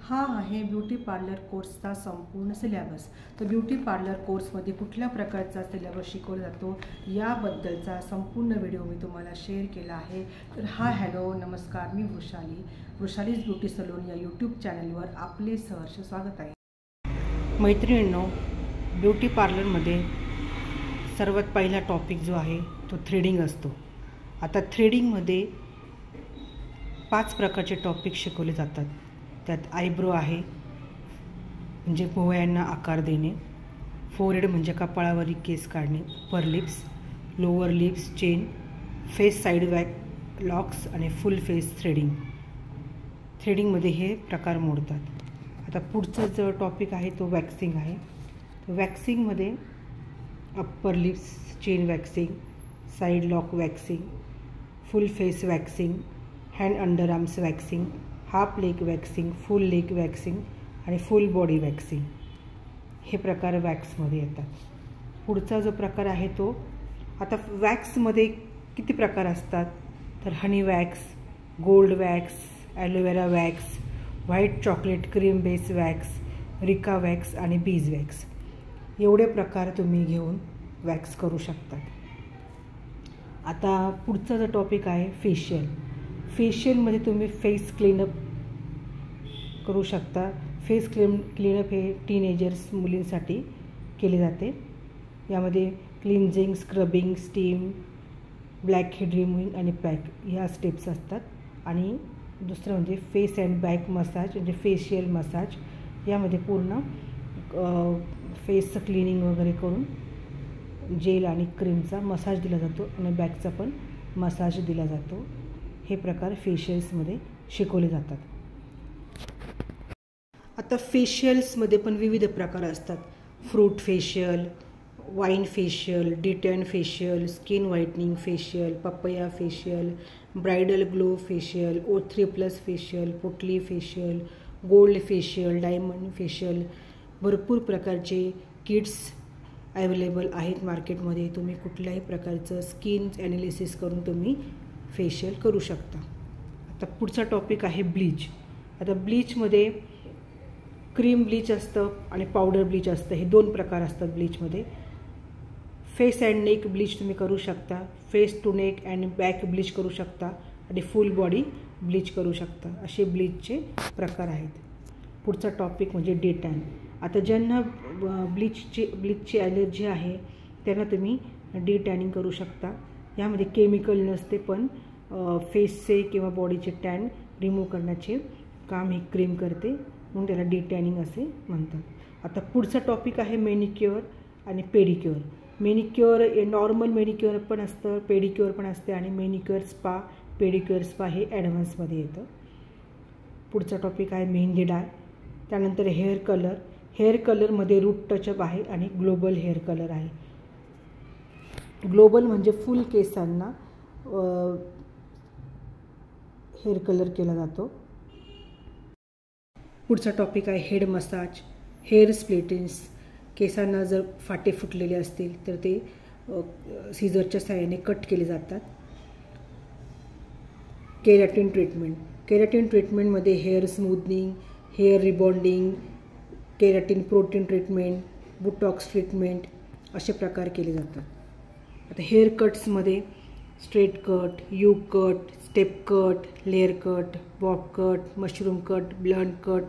हा आहे beauty parlour कोर्सचा संपूर्ण सिलेबस। तर ब्युटी पार्लर कोर्समध्ये कुठल्या प्रकारचा सिलेबस शिकवला जातो याबद्दलचा संपूर्ण व्हिडिओ मी तुम्हाला शेअर केला आहे। तर हॅलो नमस्कार, मी वृषालीज ब्युटी सलून या यूट्यूब चॅनलवर आपले सहर्ष स्वागत आहे। मैत्रिणींनो, ब्युटी पार्लरमध्ये सर्वात पहिला टॉपिक जो आहे तो थ्रेडिंग असतो। आता थ्रेडिंगमध्ये 5 प्रकारचे टॉपिक शिकवले जातात। त्यात आयब्रो आहे, म्हणजे भुवयांना आकार देणे, फोरहेड म्हणजे कपाळावरील केस काढणे, upper lips, lower lips, chin, face side wax locks आणि फुल फेस थ्रेडिंग। थ्रेडिंगमध्ये हे प्रकार मोडतात। आता पुढचा जो टॉपिक आहे तो वॅक्सिंग आहे। वॅक्सिंगमध्ये upper lips chin waxing, side lock waxing, full face waxing, hand underarms waxing, half leg waxing, full leg waxing आणि फुल बॉडी वॅक्सिंग हे प्रकार वॅक्समध्ये येतात। पुढचा जो प्रकार आहे तो आता वॅक्समध्ये किती प्रकार असतात तर honey wax, gold wax, aloe vera wax, white chocolate cream base wax, Rica wax आणि बीज वॅक्स एवढे प्रकार तुम्ही घेऊन वॅक्स करू शकता। आता पुढचा जो टॉपिक आहे फेशियलमध्ये तुम्ही फेस क्लीनअप करू शकता। फेस क्लीनअप हे टीनेजर्स मुलींसाठी केले जाते। यामध्ये cleansing, scrubbing, steam, black head removing आणि पॅक ह्या स्टेप्स असतात। आणि दुसरं म्हणजे फेस अँड बॅक मसाज म्हणजे फेशियल मसाज। यामध्ये पूर्ण फेसचं क्लिनिंग वगैरे करून जेल आणि क्रीमचा मसाज दिला जातो आणि बॅकचा पण मसाज दिला जातो। हे प्रकार फेशियल्समध्ये शिकवले जातात। आता फेशियल्समध्ये पण विविध प्रकार असतात। Fruit facial, wine facial, detan facial, skin whitening facial, papaya facial, bridal glow facial, O3+ facial, पोटली facial, gold facial, diamond facial भरपूर प्रकारचे किट्स अवेलेबल आहेत मार्केटमध्ये। तुम्ही कुठल्याही प्रकारचं स्किन ॲनालिसिस करून तुम्ही फेशियल करू शकता। आता पुढचा टॉपिक आहे ब्लीच। आता ब्लीचमध्ये क्रीम ब्लीच असतं आणि पावडर ब्लीच असतं, हे 2 प्रकार असतात ब्लीचमध्ये। फेस अँड नेक ब्लीच तुम्ही करू शकता, face to neck and back bleach करू शकता आणि फुल बॉडी ब्लीच करू शकता, असे ब्लीचचे प्रकार आहेत। पुढचा टॉपिक म्हणजे डे टॅन। आता ज्यांना ब्लीचची ॲलर्जी आहे त्यांना तुम्ही डे टॅनिंग करू शकता। यामध्ये केमिकल नसते, पण फेसचे किंवा बॉडीचे टॅन रिमूव्ह करण्याचे काम ही क्रीम करते, म्हणून त्याला डे टॅनिंग असे म्हणतात। आता पुढचा टॉपिक आहे मेनिक्युअर आणि पेडिक्युअर। मेनिक्युअर नॉर्मल मेनिक्युअर पण असतं, पेडिक्युअर पण असते आणि मेनिक्युअर स्पा, पेडिक्युअर स्पा हे ॲडव्हान्समध्ये येतं। पुढचा टॉपिक आहे मेहंदी डाय। त्यानंतर हेअर कलर। हेअर कलरमध्ये रूट टचअप आहे आणि ग्लोबल हेअर कलर आहे। ग्लोबल म्हणजे फुल केसांना हेअर कलर केला जातो। पुढचा टॉपिक आहे हेड मसाज, हेअर स्प्लिटिंग्स। केसांना जर फाटे फुटलेले असतील तर ते सीझरच्या साहाय्याने कट केले जातात। Keratin treatment. केराटिन ट्रीटमेंटमध्ये hair smoothing, hair rebonding, keratin protein treatment, botox treatment असे प्रकार केले जातात। आता हेअर कट्समध्ये straight cut, U cut, step cut, layer cut, bob cut, mushroom cut, blunt cut,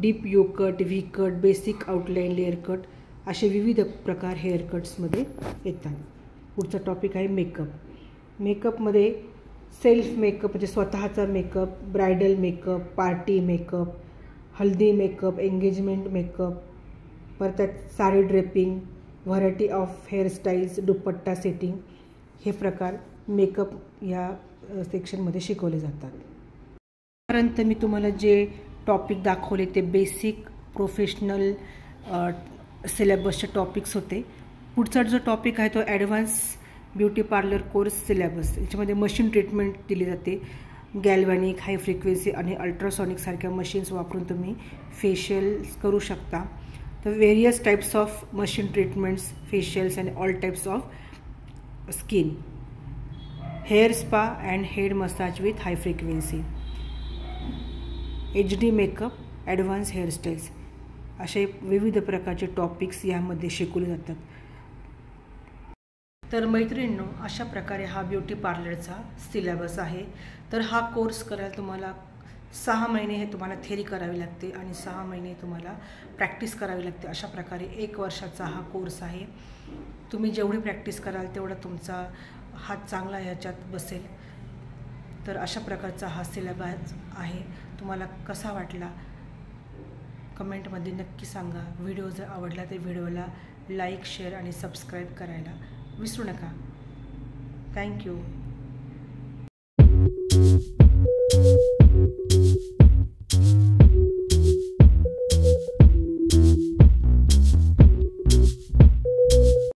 deep U cut, V cut, basic outline layer cut असे विविध प्रकार hair कट्समध्ये येतात। पुढचा टॉपिक आहे मेकअप। मेकअपमध्ये सेल्फ मेकअप म्हणजे स्वतःचा makeup, bridal makeup, party makeup, haldi makeup, engagement makeup, परत त्यात sari draping, variety of hairstyles, dupatta setting हे प्रकार मेकअप या सेक्शनमध्ये शिकवले जातात। त्यानंतर मी तुम्हाला जे टॉपिक दाखवले ते बेसिक प्रोफेशनल सिलेबसचे टॉपिक्स होते। पुढचा जो टॉपिक आहे तो advance beauty parlour course syllabus. याच्यामध्ये मशीन ट्रीटमेंट दिली जाते। गॅल्व्हॅनिक, हाय फ्रिक्वेन्सी आणि अल्ट्रासॉनिक सारख्या मशीन्स वापरून तुम्ही फेशियल्स करू शकता। तर various types of machine treatments, facials and all types of skin, hair spa and head massage with high frequency, HD makeup, advance hairstyles असे विविध प्रकारचे टॉपिक्स यामध्ये शिकवले जातात. तर मैत्रिणींनो, अशा प्रकारे हा ब्युटी पार्लरचा सिलेबस आहे. तर हा कोर्स करायला तुम्हाला 6 महिने हे तुम्हाला थेरी करावी लागते आणि 6 महिने तुम्हाला प्रॅक्टिस करावी लागते. अशा प्रकारे 1 वर्षाचा हा कोर्स आहे. तुम्ही जेवढी प्रॅक्टिस कराल तेवढा तुमचा हात चांगला ह्याच्यात बसेल. तर अशा प्रकारचा हा सिलेबस आहे. तुम्हाला कसा वाटला कमेंटमध्ये नक्की सांगा. व्हिडिओ जर आवडला तर व्हिडिओला लाईक, शेअर आणि सबस्क्राईब करायला विसरू नका. थँक्यू.